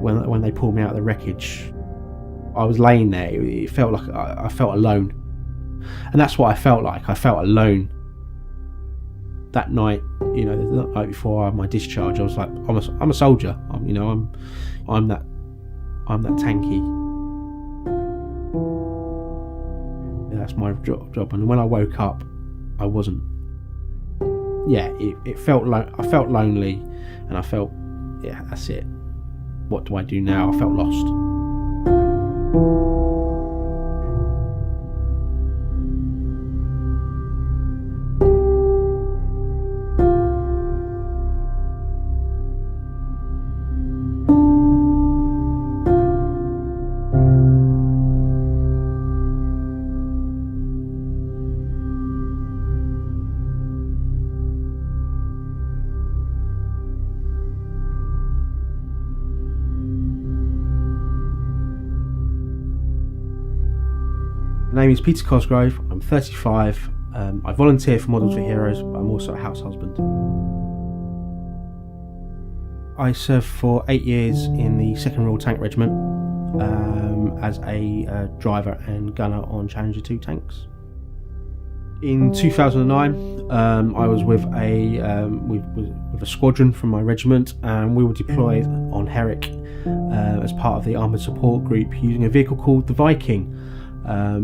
when they pulled me out of the wreckage, I was laying there. It felt like I felt alone, and that's what I felt like. I felt alone that night. The night before my discharge, I was like, I'm a soldier. I'm that tanky. That's my job. And when I woke up, I wasn't. Yeah, it felt like I felt lonely, and I felt, yeah, that's it. What do I do now? I felt lost. My name is Peter Cosgrove. I'm 35. I volunteer for Models for Heroes, but I'm also a house husband. I served for 8 years in the 2nd Royal Tank Regiment as a driver and gunner on Challenger 2 tanks. In 2009, I was with a squadron from my regiment, and we were deployed on Herrick as part of the Armoured Support Group using a vehicle called the Viking,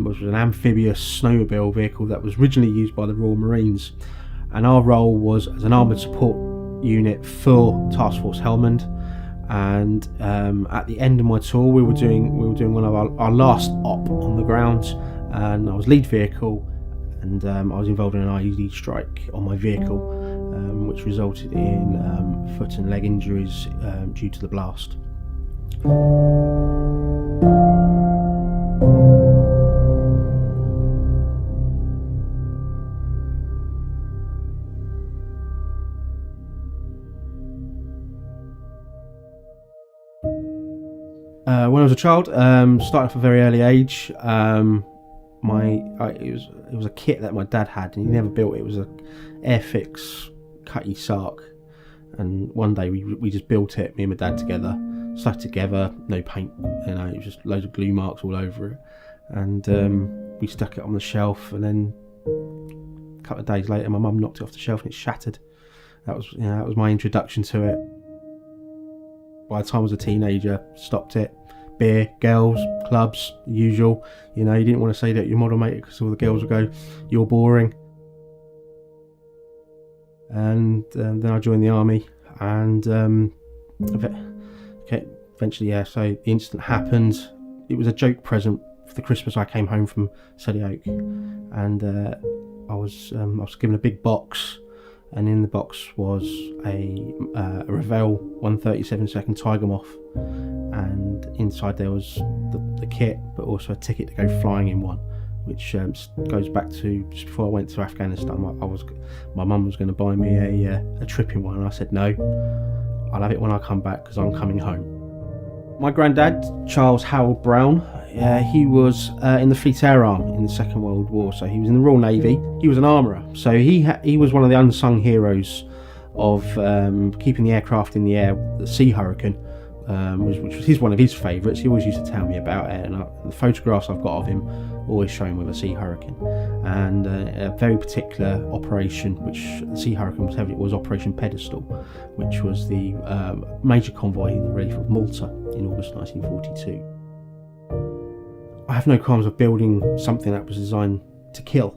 which was an amphibious snowmobile vehicle that was originally used by the Royal Marines, and our role was as an armoured support unit for Task Force Helmand. And at the end of my tour, we were doing one of our last op on the ground, and I was lead vehicle, and I was involved in an IED strike on my vehicle, which resulted in foot and leg injuries due to the blast. When I was a child, started off a very early age. It was a kit that my dad had, and he never built it. It was a Airfix Cutty Sark, and one day we just built it, me and my dad together, stuck together, no paint, it was just loads of glue marks all over it, and we stuck it on the shelf, and then a couple of days later my mum knocked it off the shelf and it shattered. That was my introduction to it. By the time I was a teenager, stopped it. Beer, girls, clubs, usual. You didn't want to say that your model mate, because all the girls would go, "You're boring." And then I joined the army, and eventually, yeah. So the incident happened. It was a joke present for the Christmas I came home from Surrey Oak, and I was given a big box. And in the box was a Revell 137 Tiger Moth, and inside there was the kit, but also a ticket to go flying in one, which goes back to just before I went to Afghanistan. My mum was going to buy me a trip in one, and I said no, I'll have it when I come back because I'm coming home. My granddad, Charles Howard Brown, he was in the Fleet Air Arm in the Second World War, so he was in the Royal Navy. He was an armourer, so he was one of the unsung heroes of keeping the aircraft in the air. The Sea Hurricane, which was one of his favourites. He always used to tell me about it, and the photographs I've got of him always show him with a Sea Hurricane. And a very particular operation, which the Sea Hurricane was Operation Pedestal, which was the major convoy in the relief of Malta in August 1942. I have no qualms of building something that was designed to kill.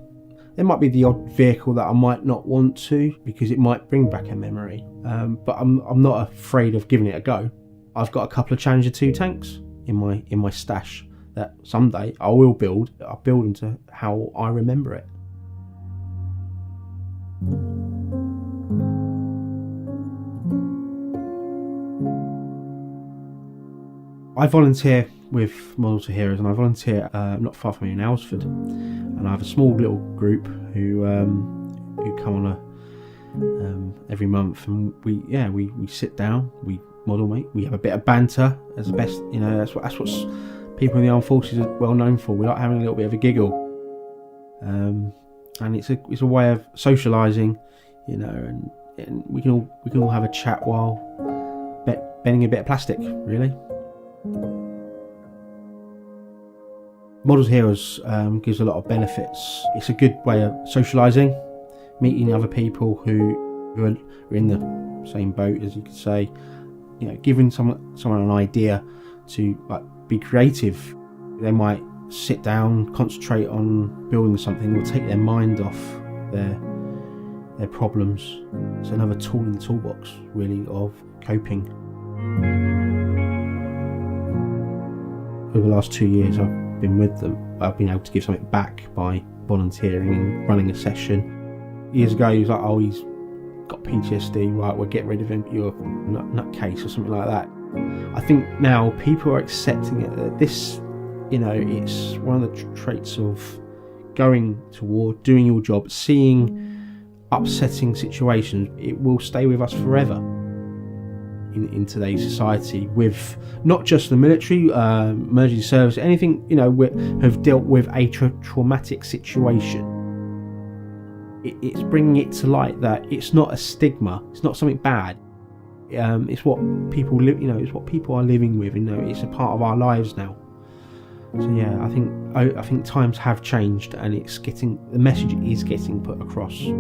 There might be the odd vehicle that I might not want to, because it might bring back a memory, but I'm not afraid of giving it a go. I've got a couple of Challenger 2 tanks in my stash that someday I will build. I'll build them to how I remember it. I volunteer with Models for Heroes, and I volunteer not far from here in Aylesford, and I have a small little group who come on every month, and we sit down, we model mate, we have a bit of banter as the best. That's what people in the armed forces are well known for. We like having a little bit of a giggle, and it's a way of socialising, and we can all have a chat while bending a bit of plastic, really. Models Heroes gives a lot of benefits. It's a good way of socialising, meeting other people who are in the same boat, as you could say. You know, giving someone an idea to be creative. They might sit down, concentrate on building something, or take their mind off their problems. It's another tool in the toolbox, really, of coping. Over the last 2 years I've been with them, I've been able to give something back by volunteering and running a session. Years ago he was like, oh, he's got PTSD, right, we'll get rid of him, you're a nutcase or something like that. I think now people are accepting it. This, it's one of the traits of going to war, doing your job, seeing upsetting situations. It will stay with us forever in today's society, with not just the military, emergency service, anything, have dealt with a traumatic situation. It's bringing it to light that it's not a stigma, it's not something bad. It's what people live, it's what people are living with, it's a part of our lives now. So yeah, I think times have changed, and the message is getting put across.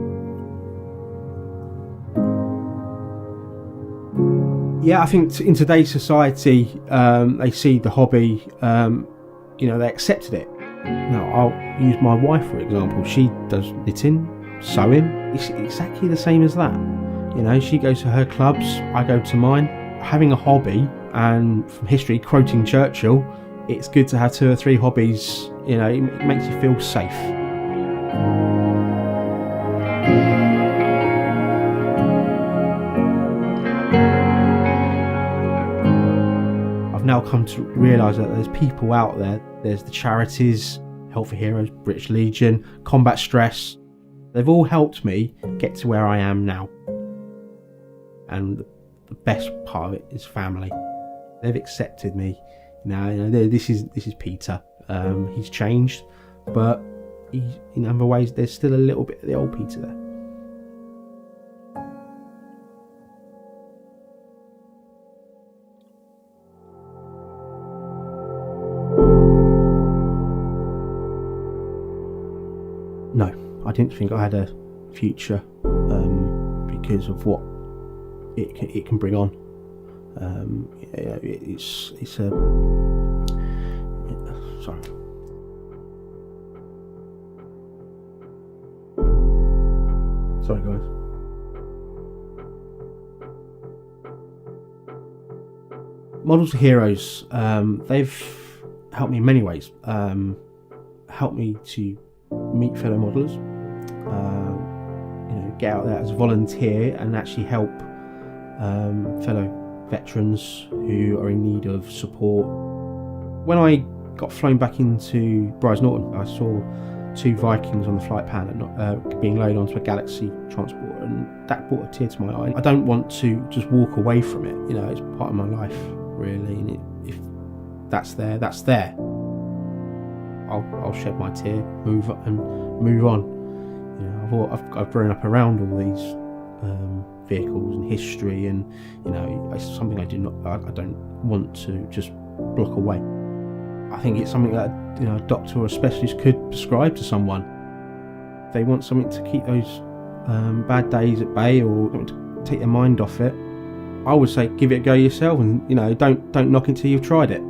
Yeah, I think in today's society, they see the hobby, they accepted it. Now, I'll use my wife for example. She does knitting, sewing. It's exactly the same as that. She goes to her clubs, I go to mine. Having a hobby, and from history, quoting Churchill, it's good to have 2 or 3 hobbies. It makes you feel safe. I've now come to realise that there's people out there. There's the charities, Health for Heroes, British Legion, Combat Stress. They've all helped me get to where I am now. And the best part of it is family. They've accepted me. This is Peter. He's changed, but in other ways there's still a little bit of the old Peter there. No, I didn't think I had a future because of what it can bring on. It's a sorry. Sorry, guys. Models of Heroes, they've helped me in many ways. Helped me to meet fellow modelers, get out there as a volunteer and actually help fellow veterans who are in need of support. When I got flown back into Brize Norton, I saw 2 Vikings on the flight pan being loaded onto a Galaxy transport, and that brought a tear to my eye. I don't want to just walk away from it. It's part of my life, really, and if that's there, that's there. I'll shed my tear, move on. I've grown up around all these vehicles and history, and it's something I don't want to just block away. I think it's something that a doctor or a specialist could prescribe to someone. If they want something to keep those bad days at bay, or to take their mind off it, I would say give it a go yourself, and don't knock it until you've tried it.